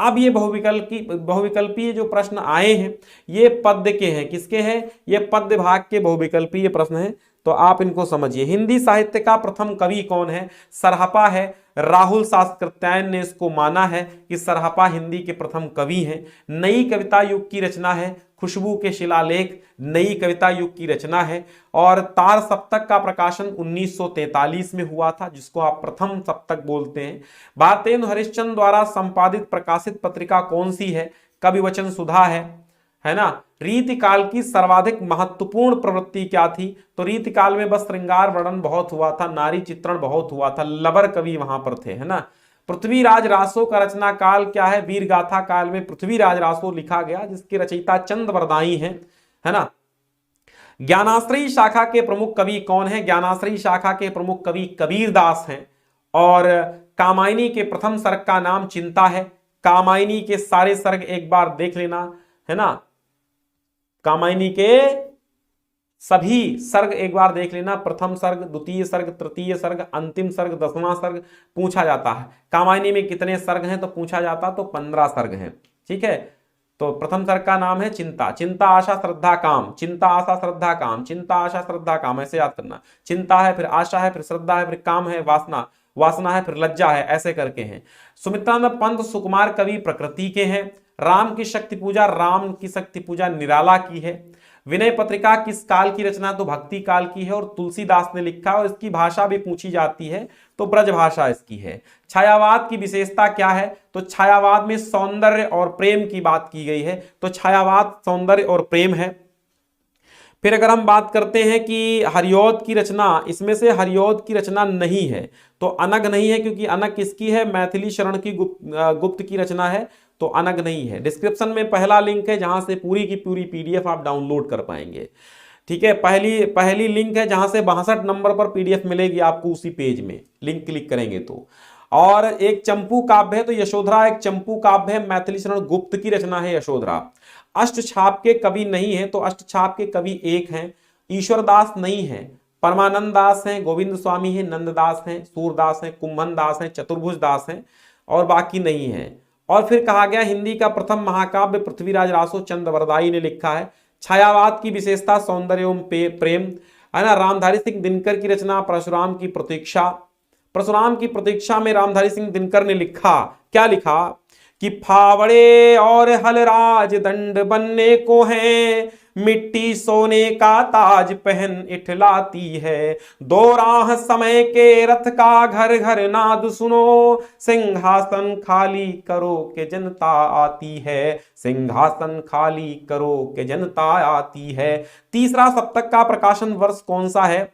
अब ये बहुविकल्पीय जो प्रश्न आए हैं ये पद्य के हैं, किसके हैं, ये पद्य भाग के बहुविकल्पीय प्रश्न हैं, तो आप इनको समझिए। हिंदी साहित्य का प्रथम कवि कौन है, सरहपा है। राहुल शास्त्रत्यायन ने इसको माना है कि सरहपा हिंदी के प्रथम कवि हैं। नई कविता युग की रचना है, खुशबू के शिलालेख नई कविता युग की रचना है। और तार सप्तक का प्रकाशन 1943 में हुआ था, जिसको आप प्रथम सप्तक बोलते हैं। भारतेंदु हरिश्चंद्र द्वारा संपादित प्रकाशित पत्रिका कौन सी है, कविवचन सुधा है ना। रीतिकाल की सर्वाधिक महत्वपूर्ण प्रवृत्ति क्या थी, तो रीतिकाल में बस श्रृंगार वर्णन बहुत हुआ था, नारी चित्रण बहुत हुआ था, लबर कवि वहां पर थे, है ना। पृथ्वीराज रासो का रचना काल क्या है, वीर गाथा काल में पृथ्वीराज रासो लिखा गया, जिसके रचयिता चंद वरदाई हैं, है ना। ज्ञानाश्रयी शाखा के प्रमुख कवि कौन है, ज्ञानाश्रयी शाखा के प्रमुख कवि कबीरदास हैं। और कामायनी के प्रथम सर्ग का नाम चिंता है। कामायनी के सारे सर्ग एक बार देख लेना, है ना। कामायनी के सभी सर्ग एक बार देख लेना, प्रथम सर्ग, द्वितीय सर्ग, तृतीय सर्ग, अंतिम सर्ग, 10वां सर्ग पूछा जाता है। कामायनी में कितने सर्ग हैं तो पूछा जाता, तो 15 सर्ग हैं, ठीक है। तो प्रथम सर्ग का नाम है चिंता। चिंता आशा श्रद्धा काम, चिंता आशा श्रद्धा काम, चिंता आशा श्रद्धा काम, ऐसे याद करना। चिंता है, फिर आशा है, फिर श्रद्धा है, फिर काम है, वासना, वासना है, फिर लज्जा है, ऐसे करके हैं। सुमित्रानंद पंत सुकुमार कवि प्रकृति के हैं। राम की शक्ति पूजा, राम की शक्ति पूजा निराला की है। विनय पत्रिका किस काल की रचना, तो भक्ति काल की है और तुलसीदास ने लिखा, और इसकी भाषा भी पूछी जाती है तो ब्रज भाषा इसकी है। छायावाद की विशेषता क्या है, तो छायावाद में सौंदर्य और प्रेम की बात की गई है, तो छायावाद सौंदर्य और प्रेम है। फिर अगर हम बात करते हैं कि हरिऔध की रचना, इसमें से हरिऔध की रचना नहीं है, तो अनग नहीं है, क्योंकि अनग किसकी है, मैथिली शरण की गुप्त की रचना है, तो अनग नहीं है। डिस्क्रिप्शन में पहला लिंक है जहां से पूरी की पूरी पीडीएफ आप डाउनलोड कर पाएंगे, ठीक है। पहली लिंक है जहां से 62 नंबर पर पीडीएफ मिलेगी आपको, उसी पेज में लिंक क्लिक करेंगे तो। और एक चंपू काव्य है, तो यशोधरा एक चंपू काव्य है, मैथिली शरण गुप्त की रचना है यशोधरा। अष्टछाप के कवि नहीं है, तो अष्टछाप के कवि एक हैं, ईश्वर दास नहीं है, परमानंद दास हैं, गोविंद स्वामी हैं, नंददास हैं, सूरदास हैं, कुंभन दास हैं, चतुर्भुज दास हैं, और बाकी नहीं है। और फिर कहा गया हिंदी का प्रथम महाकाव्य पृथ्वीराज रासो चंद वरदाई ने लिखा है। छायावाद की विशेषता सौंदर्य एवं प्रेम, है ना। रामधारी सिंह दिनकर की रचना परशुराम की प्रतीक्षा। परशुराम की प्रतीक्षा में रामधारी सिंह दिनकर ने लिखा, क्या लिखा कि फावड़े और हलराज दंड बनने को है, मिट्टी सोने का ताज पहन इठलाती है, दो राह समय के रथ का घर घर नाद सुनो, सिंहासन खाली करो के जनता आती है, सिंहासन खाली करो के जनता आती है। तीसरा सप्तक का प्रकाशन वर्ष कौन सा है,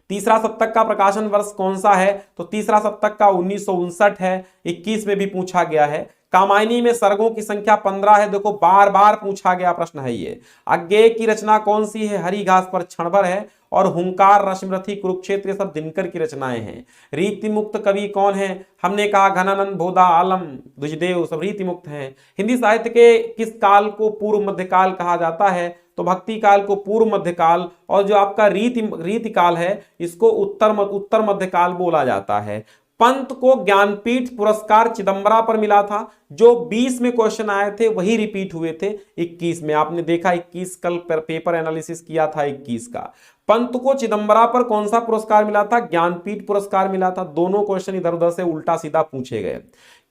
तीसरा सप्तक का प्रकाशन वर्ष कौन सा है, तो तीसरा सप्तक का 1959 है, 21 में भी पूछा गया है। कामायनी में सर्गों की संख्या 15 है, देखो बार बार पूछा गया प्रश्न है ये। अज्ञेय की रचना कौन सी है, हरी घास पर क्षणभर है, और हुंकार, रश्मिरथी, कुरुक्षेत्र, ये सब दिनकर की रचनाएं हैं। रीति मुक्त कवि कौन है, हमने कहा घनानंद, भोदा, आलम, द्विजदेव, सब रीति मुक्त हैं। हिंदी साहित्य के किस काल को पूर्व मध्यकाल कहा जाता है, तो भक्ति काल को पूर्व मध्यकाल, और जो आपका रीति काल है इसको उत्तर मध्यकाल बोला जाता है। पंत को ज्ञानपीठ पुरस्कार चिदंबरा पर मिला था, जो 20 में क्वेश्चन आए थे वही रिपीट हुए थे 21 में। आपने देखा 21 कल पेपर एनालिसिस किया था 21 का। पंत को चिदंबरा पर कौन सा पुरस्कार मिला था, ज्ञानपीठ पुरस्कार मिला था। दोनों क्वेश्चन इधर उधर से उल्टा सीधा पूछे गए।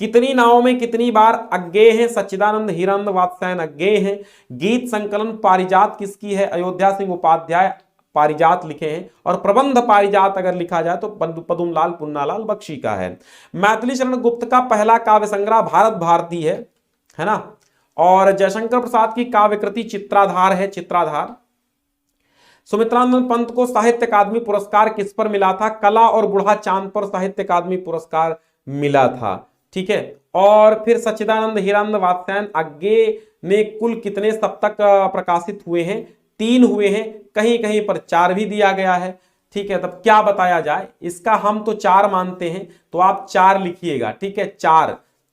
कितनी नावों में कितनी बार अज्ञेय है, सच्चिदानंद हीरानंद वात्स्यायन अज्ञेय है। गीत संकलन पारिजात किसकी है, अयोध्या सिंह उपाध्याय पारिजात लिखे हैं, और प्रबंध पारिजात अगर लिखा जाए तो पदुमलाल पुन्नालाल बख्शी का है। मैथिली शरण गुप्त का पहला काव्य संग्रह भारत भारती है ना। और जयशंकर प्रसाद की काव्य कृति चित्राधार है, चित्राधार। सुमित्रानंद पंत को साहित्य अकादमी पुरस्कार किस पर मिला था, कला और बूढ़ा चांद पर साहित्य अकादमी पुरस्कार मिला था, ठीक है। और फिर सच्चिदानंद हीरानंद वात्स्यायन अज्ञेय ने कुल कितने सप्तक प्रकाशित हुए हैं, 3 हुए हैं, कहीं कहीं पर 4 भी दिया गया है, ठीक है। तब क्या बताया जाए इसका, हम तो 4 मानते हैं, तो आप 4 लिखिएगा, ठीक है।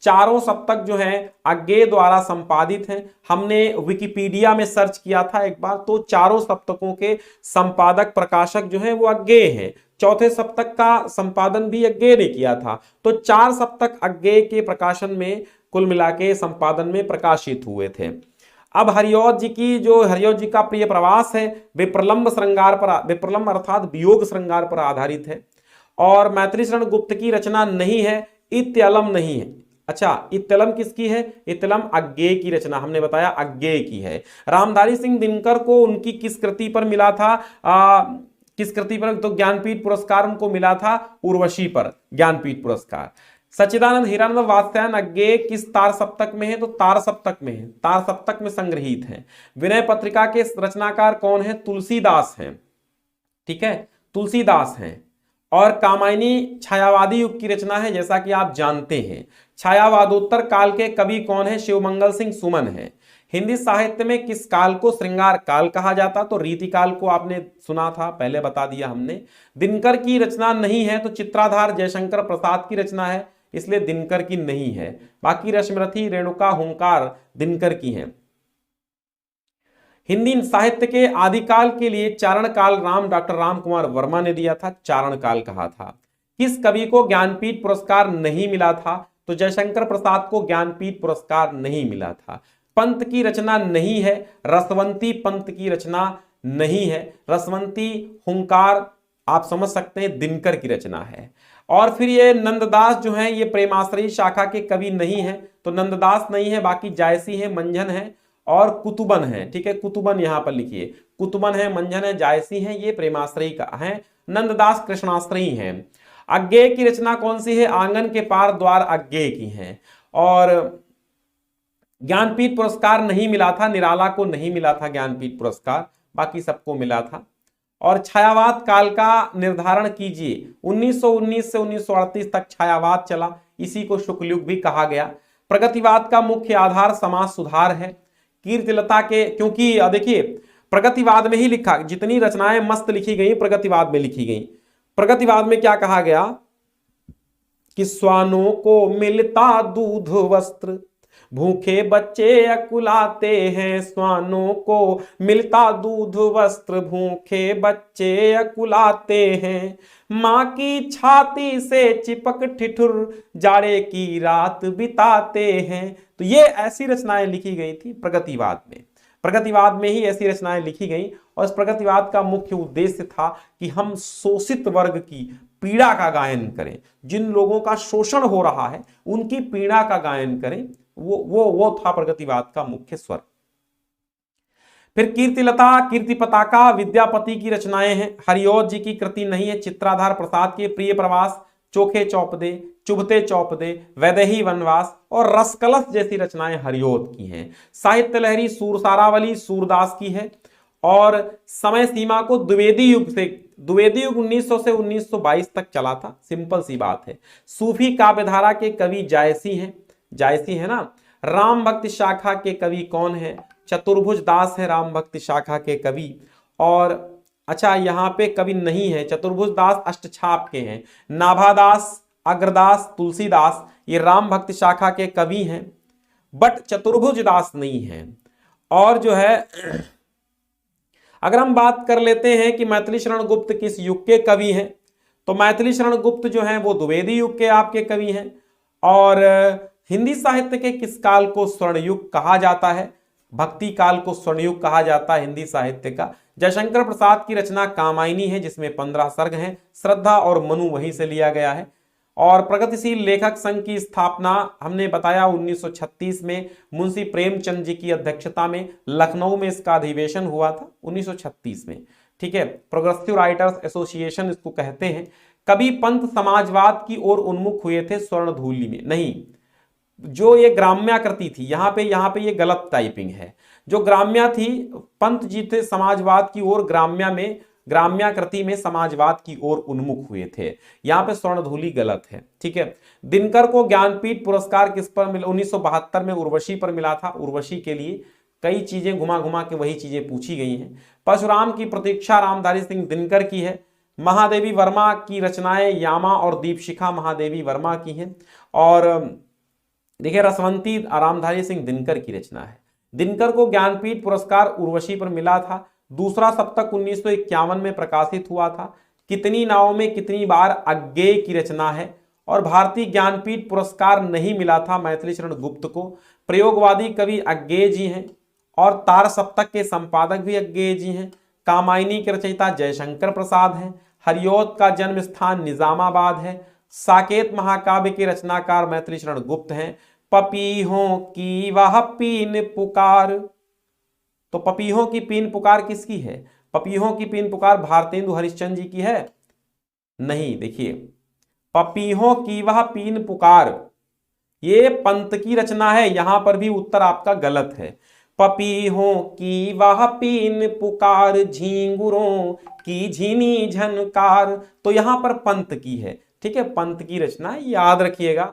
चारों सप्तक जो हैं अज्ञेय द्वारा संपादित हैं। हमने विकिपीडिया में सर्च किया था एक बार, तो चारों सप्तकों के संपादक प्रकाशक जो हैं वो अज्ञेय हैं। चौथे सप्तक का संपादन भी अज्ञेय ने किया था। तो 4 सप्तक अज्ञेय के प्रकाशन में कुल मिला के संपादन में प्रकाशित हुए थे। अब हरिऔध जी का प्रिय प्रवास है, विप्रलंब श्रृंगार पर, विप्रलंब अर्थात वियोग श्रृंगार पर आधारित है। और मैथिली शरण गुप्त की रचना नहीं है, इत्यलम नहीं है। अच्छा, इत्यलम किसकी है? इत्यलम अज्ञेय की रचना, हमने बताया अज्ञेय की है। रामधारी सिंह दिनकर को उनकी किस कृति पर मिला था? किस कृति पर? तो ज्ञानपीठ पुरस्कार उनको मिला था उर्वशी पर, ज्ञानपीठ पुरस्कार। सच्चिदानंद हीरानंद वात्स्यायन अज्ञेय किस तार सप्तक में है? तो तार सप्तक में है, तार सप्तक में संग्रहित है। विनय पत्रिका के रचनाकार कौन है? तुलसीदास हैं, ठीक है, तुलसीदास हैं। और कामायनी छायावादी युग की रचना है, जैसा कि आप जानते हैं। छायावादोत्तर काल के कवि कौन है? शिवमंगल सिंह सुमन है। हिंदी साहित्य में किस काल को श्रृंगार काल कहा जाता? तो रीतिकाल को आपने सुना था, पहले बता दिया हमने। दिनकर की रचना नहीं है, तो चित्राधार जयशंकर प्रसाद की रचना है, इसलिए दिनकर की नहीं है। बाकी रश्मिरथी, रेणुका, हुंकार दिनकर की हैं। हिंदी साहित्य के आदिकाल के लिए चारण काल डॉक्टर राम कुमार वर्मा ने दिया था, चारण काल कहा था। किस कवि को ज्ञानपीठ पुरस्कार नहीं मिला था? तो जयशंकर प्रसाद को ज्ञानपीठ पुरस्कार नहीं मिला था। पंत की रचना नहीं है, रसवंती पंत की रचना नहीं है। रसवंती, हुंकार आप समझ सकते हैं दिनकर की रचना है। और फिर ये नंददास जो है, ये प्रेमाश्रयी शाखा के कवि नहीं है, तो नंददास नहीं है। बाकी जायसी है, मंझन है और कुतुबन है, ठीक है, कुतुबन यहां पर लिखिए, कुतुबन है, मंझन है, जायसी है, ये प्रेमाश्रयी का है। नंददास कृष्णाश्रयी हैं। अज्ञेय की रचना कौन सी है? आंगन के पार द्वार अज्ञेय की है। और ज्ञानपीठ पुरस्कार नहीं मिला था, निराला को नहीं मिला था ज्ञानपीठ पुरस्कार, बाकी सबको मिला था। और छायावाद काल का निर्धारण कीजिए। 1919 से 1938 तक छायावाद चला, इसी को शुक्ल युग भी कहा गया। प्रगतिवाद का मुख्य आधार समाज सुधार है। कीर्तिलता के, क्योंकि देखिए प्रगतिवाद में ही लिखा, जितनी रचनाएं मस्त लिखी गई प्रगतिवाद में लिखी गई। प्रगतिवाद में क्या कहा गया कि श्वानों को मिलता दूध वस्त्र, भूखे बच्चे अकुलाते हैं। श्वानों को मिलता दूध वस्त्र, भूखे बच्चे अकुलाते हैं। माँ की छाती से चिपक ठिठुर, जाड़े की रात बिताते हैं। तो ये ऐसी रचनाएं लिखी गई थी प्रगतिवाद में। प्रगतिवाद में ही ऐसी रचनाएं लिखी गई। और इस प्रगतिवाद का मुख्य उद्देश्य था कि हम शोषित वर्ग की पीड़ा का गायन करें, जिन लोगों का शोषण हो रहा है उनकी पीड़ा का गायन करें। वो था प्रगतिवाद का मुख्य स्वर। फिर कीर्तिलता, कीर्ति पताका, विद्यापति की रचनाएं हैं। हरिऔध जी की कृति नहीं है। चित्राधार प्रसाद के प्रिय प्रवास, चोखे चौपदे, चुभते चौपदे, वैदेही वनवास और रसकलश जैसी रचनाएं हरिऔध की हैं। साहित्य लहरी सूरसारावली सूरदास की है। और समय सीमा को द्विवेदी युग से, द्विवेदी युग 1900 से 1922 तक चला था, सिंपल सी बात है। सूफी काव्यधारा के कवि जायसी हैं, जायसी है ना। राम भक्ति शाखा के कवि कौन है? चतुर्भुज दास है राम भक्ति शाखा के कवि। और अच्छा, यहाँ पे कवि नहीं है, चतुर्भुज दास अष्टछाप के हैं। नाभादास, अग्रदास, तुलसीदास ये राम भक्ति शाखा के कवि हैं, बट चतुर्भुज दास नहीं है। और जो है अगर हम बात कर लेते हैं कि मैथिली शरण गुप्त किस युग के कवि हैं, तो मैथिली शरण गुप्त जो हैं वो द्विवेदी युग के आपके कवि हैं। और हिंदी साहित्य के किस काल को स्वर्ण युग कहा जाता है? भक्ति काल को स्वर्ण युग कहा जाता है हिंदी साहित्य का। जयशंकर प्रसाद की रचना कामायनी है, जिसमें 15 सर्ग हैं। श्रद्धा और मनु वहीं से लिया गया है। और प्रगतिशील लेखक संघ की स्थापना हमने बताया 1936 में मुंशी प्रेमचंद जी की अध्यक्षता में लखनऊ में इसका अधिवेशन हुआ था 1936 में, ठीक है। प्रोग्रेसिव राइटर्स एसोसिएशन इसको कहते हैं। कभी पंत समाजवाद की ओर उन्मुख हुए थे स्वर्णधूलि में? नहीं, जो ये ग्राम्याकृति थी, यहाँ पे ये गलत टाइपिंग है। जो ग्राम्या थी, पंत जी थे समाजवाद की ओर, ग्राम्याकृति में समाजवाद की ओर उन्मुख हुए थे। यहाँ पे स्वर्णधूलि गलत है, ठीक है। दिनकर को ज्ञानपीठ पुरस्कार किस पर मिला? 1972 में उर्वशी पर मिला था। उर्वशी के लिए कई चीजें घुमा घुमा के वही चीजें पूछी गई हैं। परशुराम की प्रतीक्षा रामधारी सिंह दिनकर की है। महादेवी वर्मा की रचनाएं यामा और दीपशिखा महादेवी वर्मा की हैं। और देखिए रसवंती रामधारी सिंह दिनकर की रचना है। दिनकर को ज्ञानपीठ पुरस्कार उर्वशी पर मिला था। दूसरा सप्तक 1951 में प्रकाशित हुआ था। कितनी नावों में कितनी बार अज्ञेय की रचना है। और भारतीय ज्ञानपीठ पुरस्कार नहीं मिला था मैथिली शरण गुप्त को। प्रयोगवादी कवि अज्ञेय जी हैं और तार सप्तक के संपादक भी अज्ञेय जी हैं। कामायनी के रचयिता जयशंकर प्रसाद हैं। हरिऔध का जन्म स्थान निजामाबाद है। साकेत महाकाव्य के रचनाकार मैथिली शरण गुप्त हैं। पपीहों की वह पीन पुकार, तो पपीहों की पीन पुकार किसकी है? पपीहों की पीन पुकार भारतेंदु हरिश्चंद्र जी की है? नहीं, देखिए पपीहों की वह पीन पुकार ये पंत की रचना है, यहां पर भी उत्तर आपका गलत है। पपीहों की वह पीन पुकार झींगुरों की झीनी झनकार, तो यहां पर पंत की है। ठीक है, पंत की रचना याद रखिएगा।